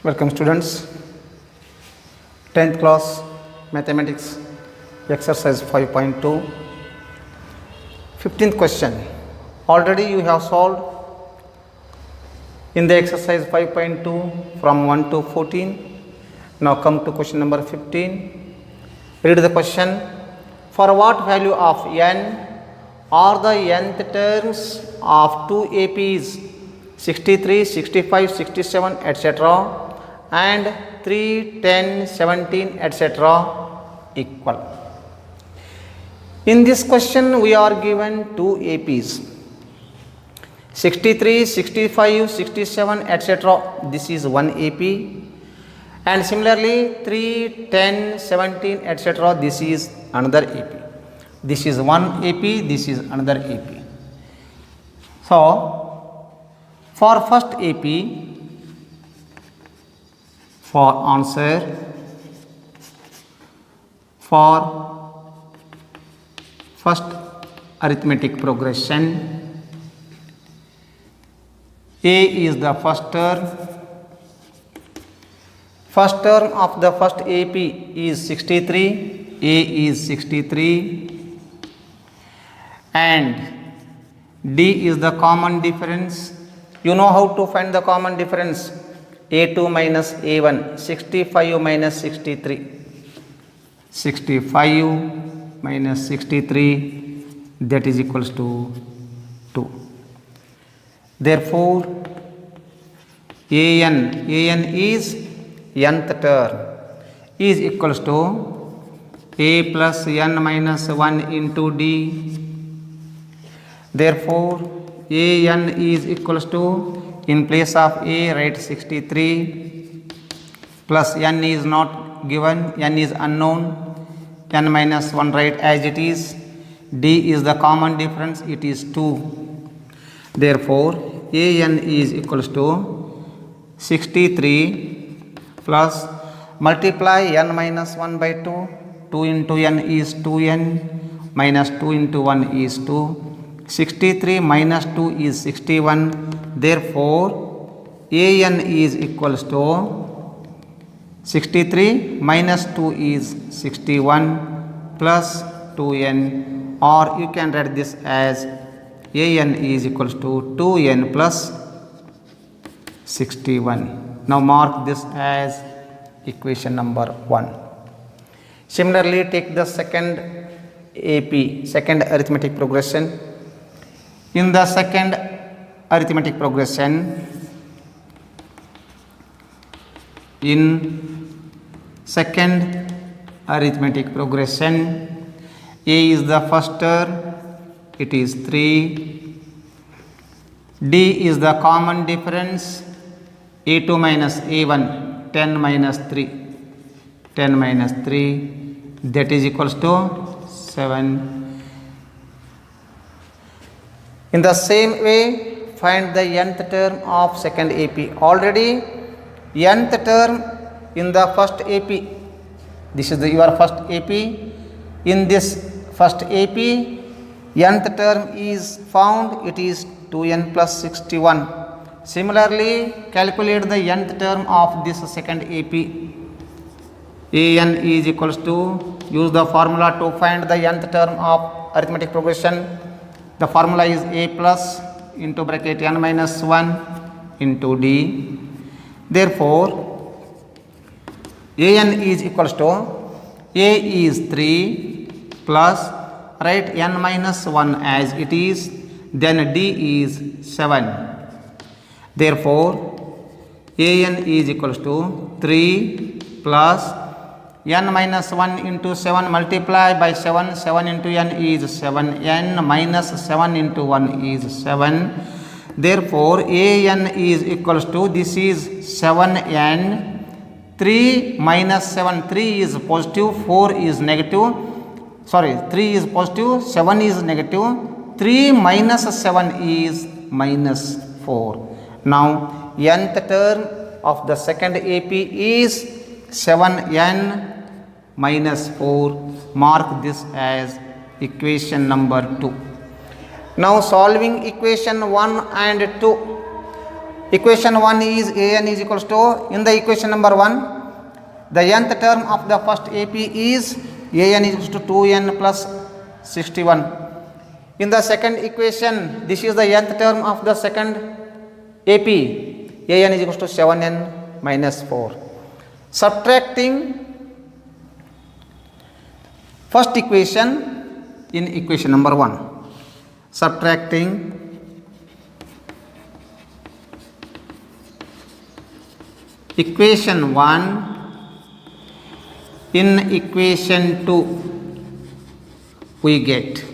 Welcome students, 10th class mathematics exercise 5.2, 15th question. Already you have solved in the exercise 5.2 from 1 to 14. Now come to question number 15. Read the question. For what value of n are the nth terms of two APs 63, 65, 67 etc. and 3, 10, 17 etc. equal? In this question we are given two APs 63, 65, 67 etc. This is one AP, and similarly 3, 10, 17 etc. this is another AP. This is one AP, this is another AP. So for first AP, for answer, for first arithmetic progression, A is the first term. First term of the first AP is 63. A is 63, and D is the common difference. You know how to find the common difference. A2 minus A1, 65 minus 63. 65 minus 63, that is equals to 2. Therefore, an is nth term, is equals to a plus n minus 1 into d. Therefore, an is equals to, in place of a write 63 plus n is not given, n is unknown, n minus 1 write as it is, d is the common difference, it is 2. Therefore, an is equals to 63 plus multiply n minus 1 by 2, 2 into n is 2n, minus 2 into 1 is 2, 63 minus 2 is 61. Therefore, an is equals to 63 minus 2 is 61 plus 2n, or you can write this as an is equals to 2n plus 61. Now mark this as equation number 1. Similarly, take the second AP, second arithmetic progression. In the second arithmetic progression, A is the first term, it is 3. D is the common difference, A2 minus A1, 10 minus 3, 10 minus 3, that is equals to 7. In the same way, find the nth term of second AP. Already nth term in the first AP, this is your first AP. In this first AP, nth term is found, it is 2n plus 61. Similarly, calculate the nth term of this second AP. An is equals to, use the formula to find the nth term of arithmetic progression. The formula is a plus into bracket n minus 1 into d. Therefore, an is equals to, a is 3 plus, write n minus 1 as it is, then d is 7. Therefore, an is equals to 3 plus n minus 1 into 7 multiply by 7, 7 into n is 7, n minus 7 into 1 is 7. Therefore, an is equals to, this is 7n, 3 minus 7, 3 is positive, 4 is negative, 3 is positive, 7 is negative, 3 minus 7 is minus 4. Now, nth term of the second AP is 7n minus 4. Mark this as equation number 2. Now solving equation 1 and 2. Equation 1 is an is equals to, in the equation number 1, the nth term of the first AP is an is equals to 2n plus 61. In the second equation, this is the nth term of the second AP, an is equals to 7n minus 4. Subtracting first equation in equation number 1. Subtracting equation 1 in equation 2 we get,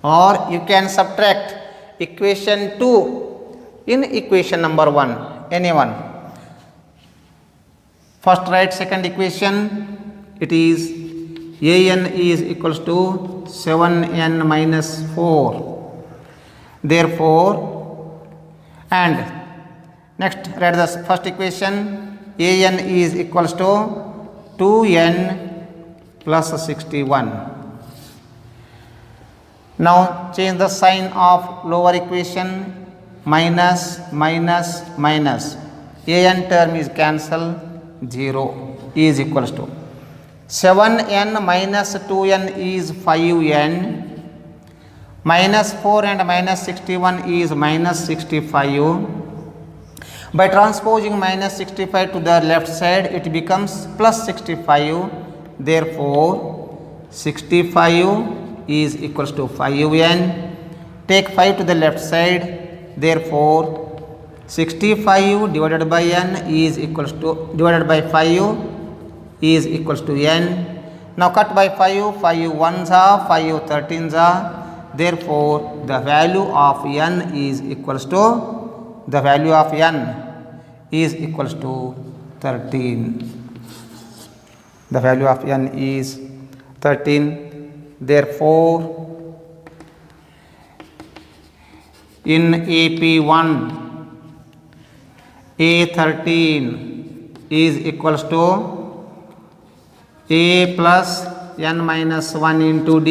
or you can subtract equation 2 in equation number 1, anyone. First write second equation, it is an is equals to 7n minus 4. Therefore, and next write the first equation, an is equals to 2n plus 61. Now change the sign of lower equation, minus minus minus, an term is cancelled, 0 is equals to 7n minus 2n is 5n, minus 4 and minus 61 is minus 65. By transposing minus 65 to the left side, it becomes plus 65. Therefore, 65 is equals to 5n. Take 5 to the left side. Therefore, 65 divided by n is equals to, divided by 5 is equals to n. Now cut by 5, 5 ones are, 5 13s are. Therefore, the value of n is equals to, the value of n is equals to 13. The value of n is 13. Therefore, in AP1, A13 is equals to A plus n minus 1 into D.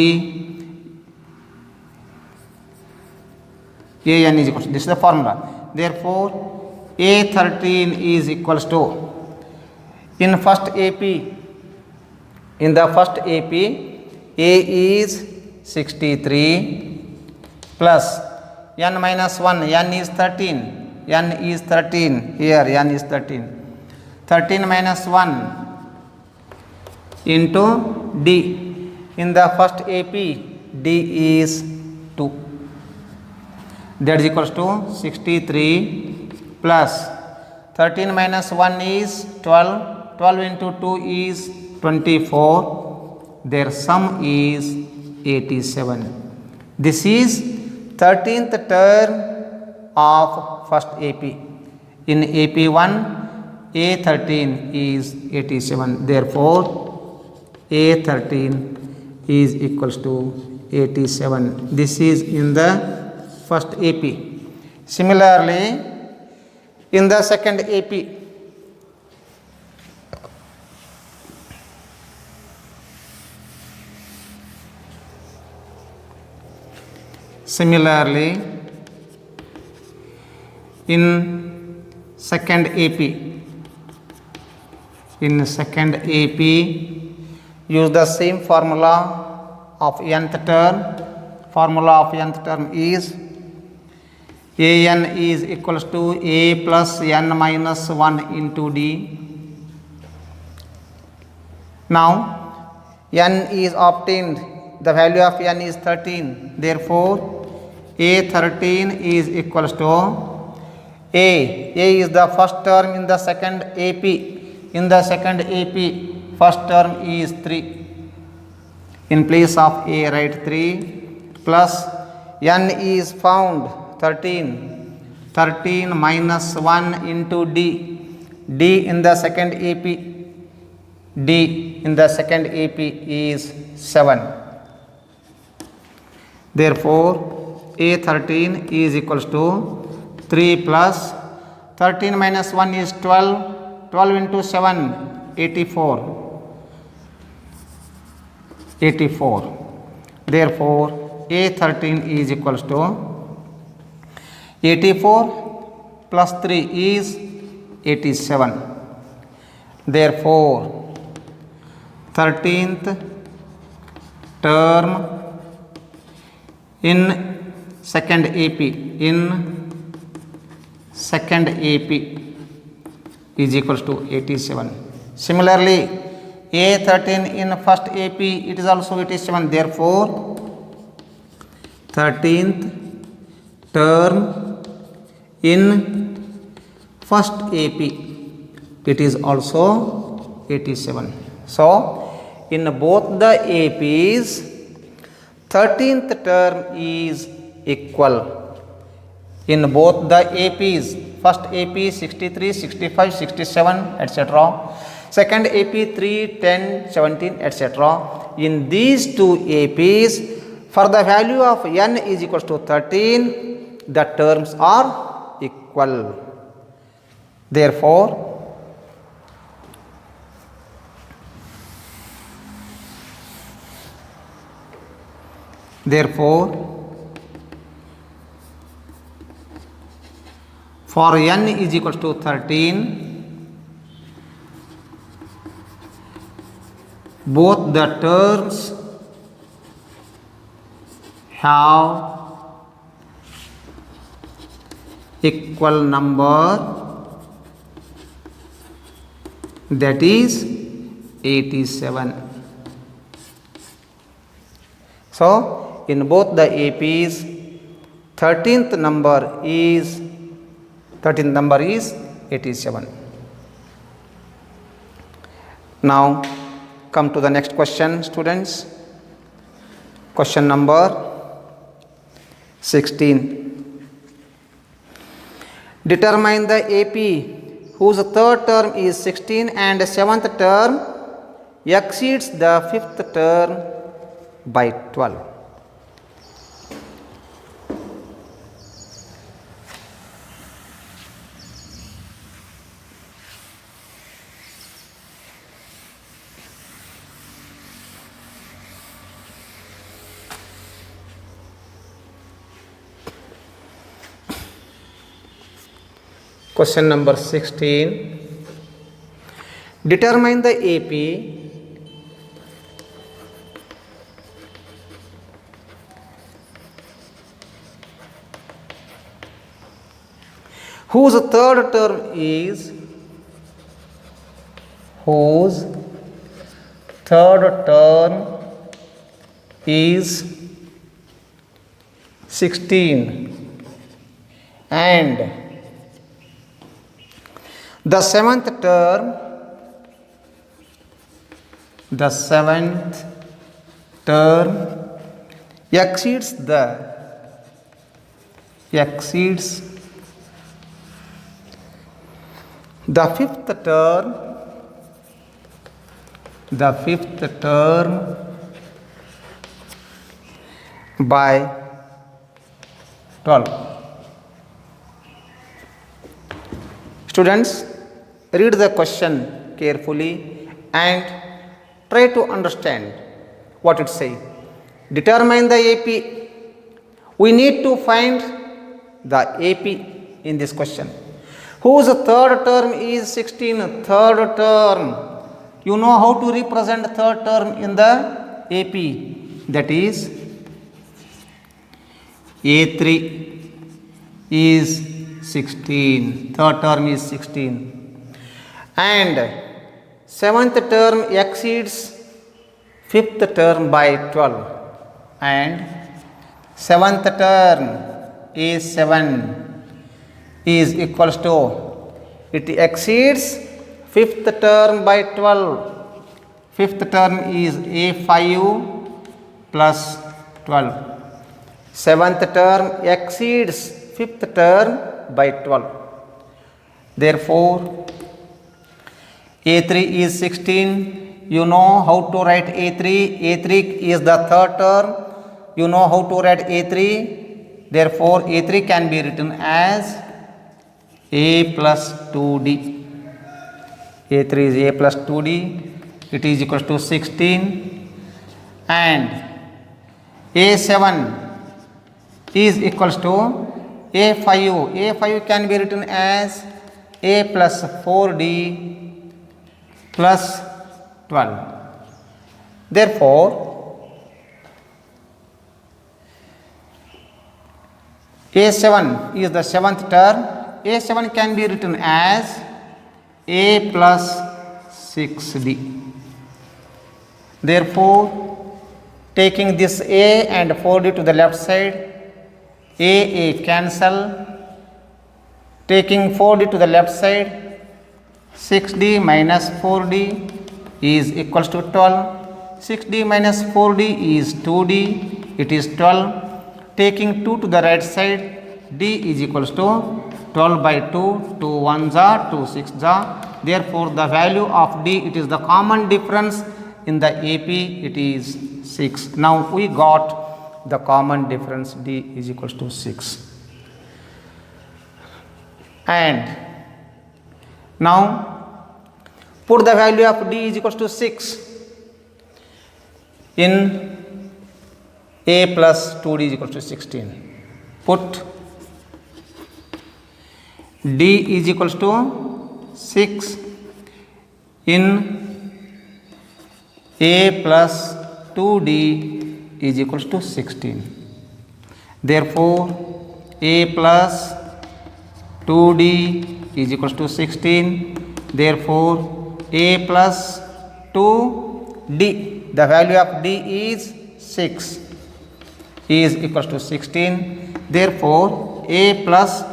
An is equals to, this is the formula. Therefore, A13 is equals to, in first AP, in the first AP, A is 63 plus n minus 1, n is 13, n is 13, here n is 13, 13 minus 1 into D. In the first AP, D is 2. That is equals to 63 plus 13 minus 1 is 12. 12 into 2 is 24. Their sum is 87. This is 13th term of first AP. In AP1, A13 is 87. Therefore, A13 is equals to 87. This is in the first AP. Similarly, in the second AP, similarly, in second AP, in second AP, use the same formula of nth term. Formula of nth term is an is equals to A plus n minus 1 into D. Now, n is obtained, the value of n is 13. Therefore, A13 is equals to A is the first term in the second AP. In the second AP, first term is 3. In place of A, write 3 plus n is found 13. 13 minus 1 into D. D in the second AP. D in the second AP is 7. Therefore, A13 is equals to 3 plus 13 minus 1 is 12. 12 into 7, 84. 84. Therefore, A13 is equals to 84 plus 3 is 87. Therefore, 13th term in second AP is equals to 87. Similarly, A13 in first AP it is also 87. Therefore, 13th term in first AP it is also 87. So, in both the APs 13th term is equal. In both the APs, first AP 63, 65, 67 etc. Second AP 3, 10, 17 etc. In these two APs, for the value of n is equals to 13, the terms are equal. Therefore, for n is equals to 13, both the terms have equal number, that is 87. So, in both the APs 13th number is 87. Now come to the next question, students. Question number 16. Determine the AP whose third term is 16 and seventh term exceeds the fifth term by 12. Question number 16. Determine the AP whose third term is 16 and the seventh term exceeds the fifth term by 12. Students, read the question carefully and try to understand what it says. Determine the AP. We need to find the AP in this question. Whose third term is 16? Third term. You know how to represent third term in the AP. That is A3 is 16. Third term is 16. And seventh term exceeds fifth term by 12. And seventh term is 7 is equals to, it exceeds fifth term by 12. Fifth term is A5 plus 12. Seventh term exceeds fifth term by 12. Therefore, A3 is 16. You know how to write A3. A3 is the third term. You know how to write A3. Therefore, A3 can be written as A plus 2D. A3 is A plus 2D. It is equals to 16. And A7 is equals to A5 can be written as A plus 4D plus 12. Therefore, A7 is the seventh term. A7 can be written as A plus 6D. Therefore, taking this A and 4D to the left side, A cancel. Taking 4D to the left side, 6D minus 4D is equals to 12. 6D minus 4D is 2D, it is 12. Taking 2 to the right side, D is equals to 12 by 2, 2 1s are, 2 6s are. Therefore, the value of D, it is the common difference in the AP, it is 6. Now, we got the common difference D is equals to 6. And now, put the value of D is equals to 6 in A plus 2D is equals to 16. Put D is equals to 6 in A plus 2D is equals to 16. Therefore, A plus 2D is equals to 16. Therefore, A plus 2D, the value of D is 6, is equals to 16. Therefore, A plus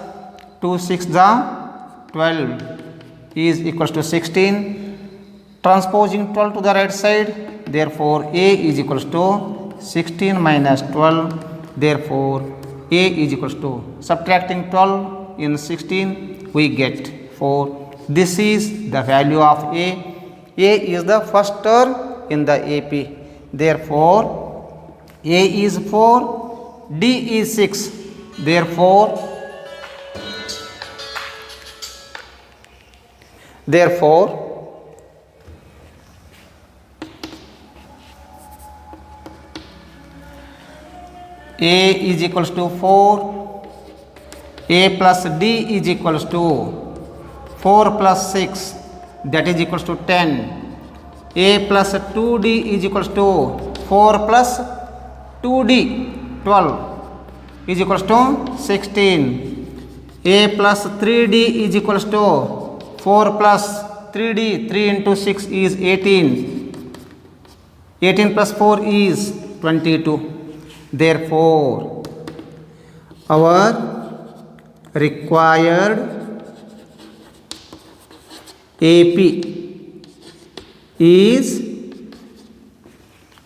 2 6s are 12 is equals to 16. Transposing 12 to the right side, therefore, A is equals to 16 minus 12. Therefore, A is equals to, subtracting 12 in 16, we get 4. This is the value of A. A is the first term in the AP. Therefore, A is 4, D is 6. Therefore, A is equals to 4, A plus D is equals to 4 plus 6, that is equals to 10. A plus 2D is equals to 4 plus 2D, 12 is equals to 16. A plus 3D is equals to 4 plus 3D, 3 into 6 is 18. 18 plus 4 is 22. Therefore, our required AP is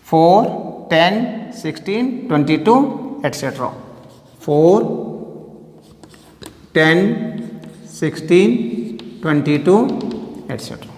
4, 10, 16, 22, etc. 4, 10, 16, 22, etc.